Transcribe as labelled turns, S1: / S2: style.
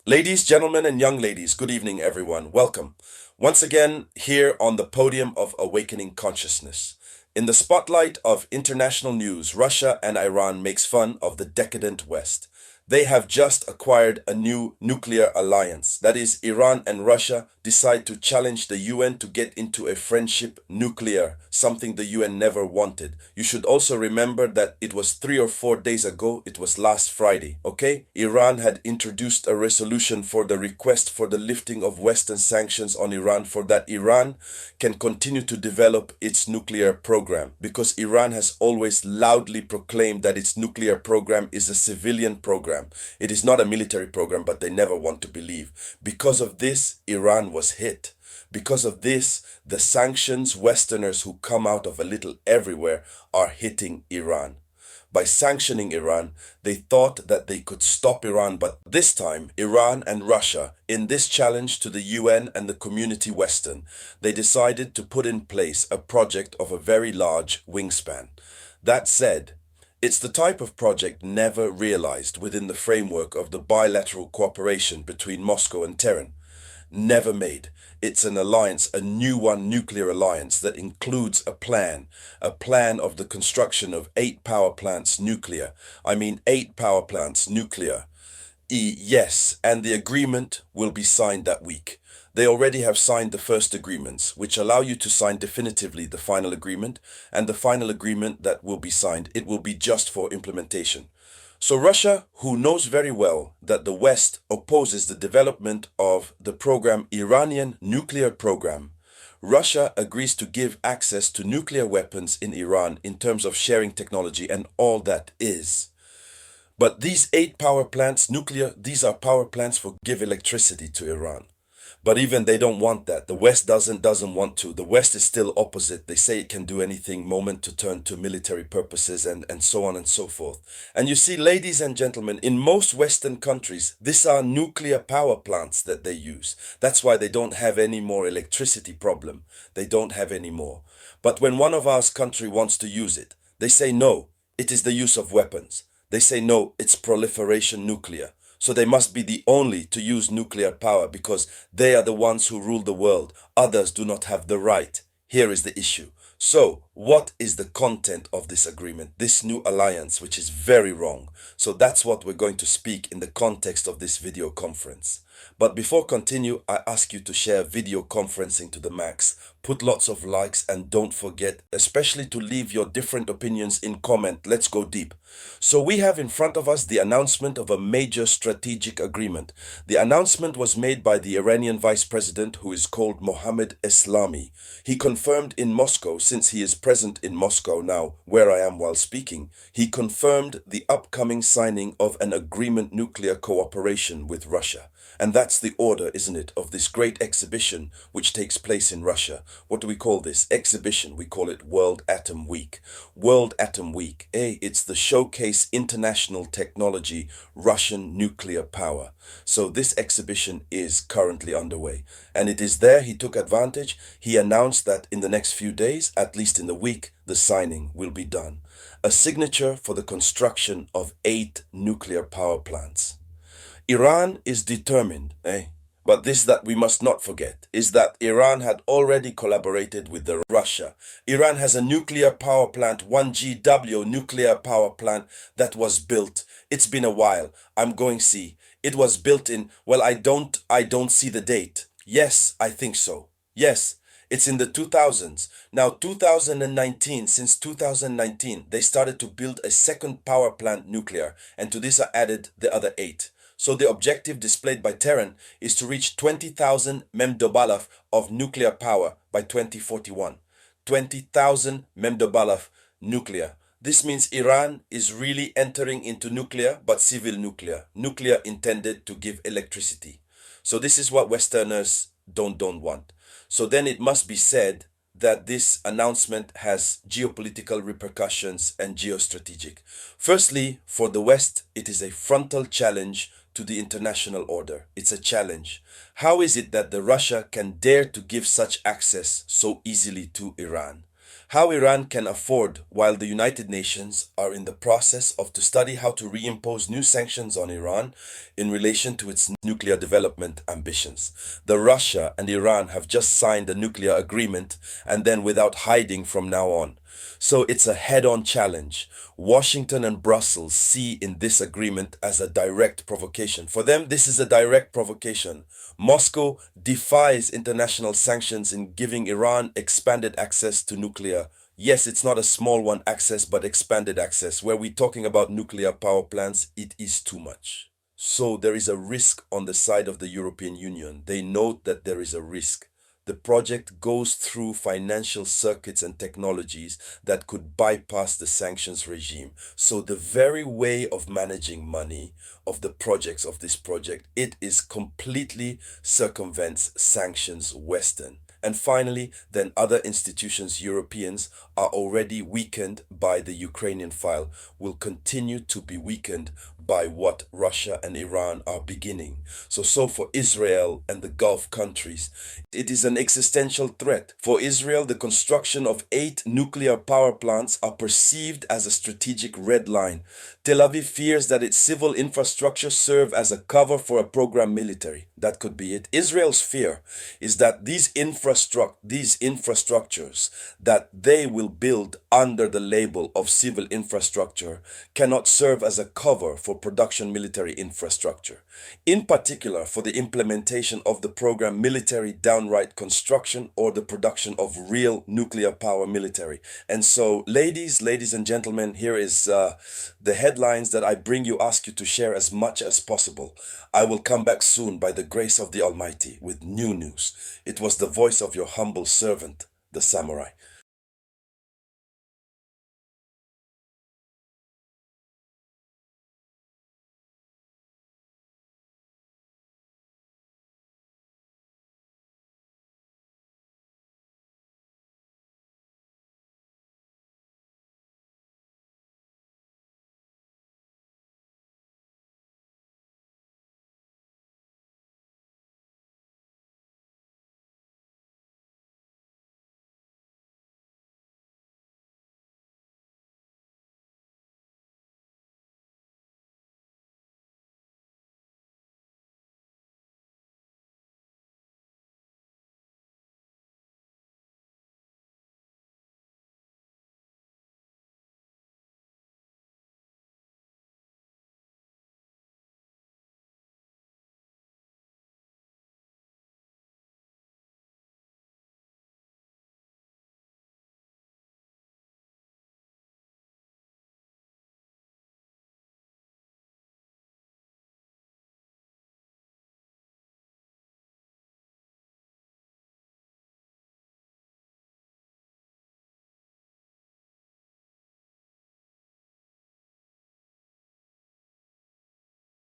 S1: Ladies, gentlemen, and young ladies, good evening, everyone. Welcome. Once again, here on the podium of Awakening Consciousness. In the spotlight of international news, Russia and Iran makes fun of the decadent West. They have just acquired a new nuclear alliance. That is, Iran and Russia decide to challenge the UN to get into a friendship nuclear, something the UN never wanted. You should also remember that it was 3 or 4 days ago, it was last Friday, okay? Iran had introduced a resolution for the request for the lifting of Western sanctions on Iran for that Iran can continue to develop its nuclear program, because Iran has always loudly proclaimed that its nuclear program is a civilian program. It is not a military program, but they never want to believe. Because of this, Iran was hit. Because of this, the sanctions, Westerners who come out of a little everywhere are hitting Iran. By sanctioning Iran, they thought that they could stop Iran, but this time, Iran and Russia, in this challenge to the UN and the community Western, they decided to put in place a project of a very large wingspan. That said, it's the type of project never realized within the framework of the bilateral cooperation between Moscow and Tehran. Never made. It's an alliance, a new one, nuclear alliance that includes a plan of the construction of 8 power plants nuclear. I mean 8 power plants nuclear. Yes, and the agreement will be signed that week. They already have signed the first agreements, which allow you to sign definitively the final agreement, and the final agreement that will be signed, it will be just for implementation. So Russia, who knows very well that the West opposes the development of the program Iranian nuclear program, Russia agrees to give access to nuclear weapons in Iran in terms of sharing technology and all that is. But these 8 power plants, nuclear, these are power plants for give electricity to Iran. But even they don't want that. The West doesn't want to. The West is still opposite. They say it can do anything, moment to turn to military purposes and so on and so forth. And you see, ladies and gentlemen, in most Western countries, these are nuclear power plants that they use. That's why they don't have any more electricity problem. They don't have any more. But when one of our country wants to use it, they say no, it is the use of weapons. They say no, it's proliferation nuclear. So they must be the only to use nuclear power because they are the ones who rule the world. Others do not have the right. Here is the issue. So, what is the content of this agreement, this new alliance, which is very wrong? So that's what we're going to speak in the context of this video conference. But before continue, I ask you to share video conferencing to the max. Put lots of likes and don't forget, especially to leave your different opinions in comment. Let's go deep. So we have in front of us the announcement of a major strategic agreement. The announcement was made by the Iranian vice president, who is called Mohammed Eslami. He confirmed in Moscow, since he is present in Moscow now, where I am while speaking, he confirmed the upcoming signing of an agreement nuclear cooperation with Russia. And that's the order, isn't it, of this great exhibition which takes place in Russia. What do we call this exhibition? We call it World Atom Week. World Atom Week. It's the showcase international technology, Russian nuclear power. So this exhibition is currently underway. And it is there he took advantage. He announced that in the next few days, at least in the week, the signing will be done. A signature for the construction of 8 nuclear power plants. Iran is determined, but this that we must not forget is that Iran had already collaborated with the Russia. Iran has a nuclear power plant, 1GW nuclear power plant that was built. It's been a while. I'm going to see. It was built in, well, I don't see the date. Yes, I think so. Yes, it's in the 2000s. Now, 2019, since 2019, they started to build a second power plant nuclear, and to this are added the other 8. So the objective displayed by Tehran is to reach 20,000 memdobalov of nuclear power by 2041. 20,000 memdobalov nuclear. This means Iran is really entering into nuclear, but civil nuclear. Nuclear intended to give electricity. So this is what Westerners don't want. So then it must be said that this announcement has geopolitical repercussions and geostrategic. Firstly, for the West, it is a frontal challenge to the international order. It's a challenge. How is it that the Russia can dare to give such access so easily to Iran? How Iran can afford, while the United Nations are in the process of to study how to reimpose new sanctions on Iran in relation to its nuclear development ambitions. The Russia and Iran have just signed a nuclear agreement and then without hiding from now on. So it's a head-on challenge. Washington and Brussels see in this agreement as a direct provocation. For them, this is a direct provocation. Moscow defies international sanctions in giving Iran expanded access to nuclear. Yes, it's not a small one access, but expanded access. Where we're talking about nuclear power plants, it is too much. So there is a risk on the side of the European Union. They note that there is a risk. The project goes through financial circuits and technologies that could bypass the sanctions regime. So the very way of managing money of the projects of this project, it is completely circumvents sanctions Western. And finally, then other institutions, Europeans, are already weakened by the Ukrainian file, will continue to be weakened by what Russia and Iran are beginning. So for Israel and the Gulf countries, it is an existential threat. For Israel, the construction of 8 nuclear power plants are perceived as a strategic red line. Tel Aviv fears that its civil infrastructure serve as a cover for a program military. That could be it. Israel's fear is that these infrastructures that they will build under the label of civil infrastructure cannot serve as a cover for production military infrastructure. In particular, for the implementation of the program military downright construction or the production of real nuclear power military. And so, ladies and gentlemen, here is the headlines that I bring you, ask you to share as much as possible. I will come back soon by the grace of the Almighty with new news. It was the voice of your humble servant, the Samurai.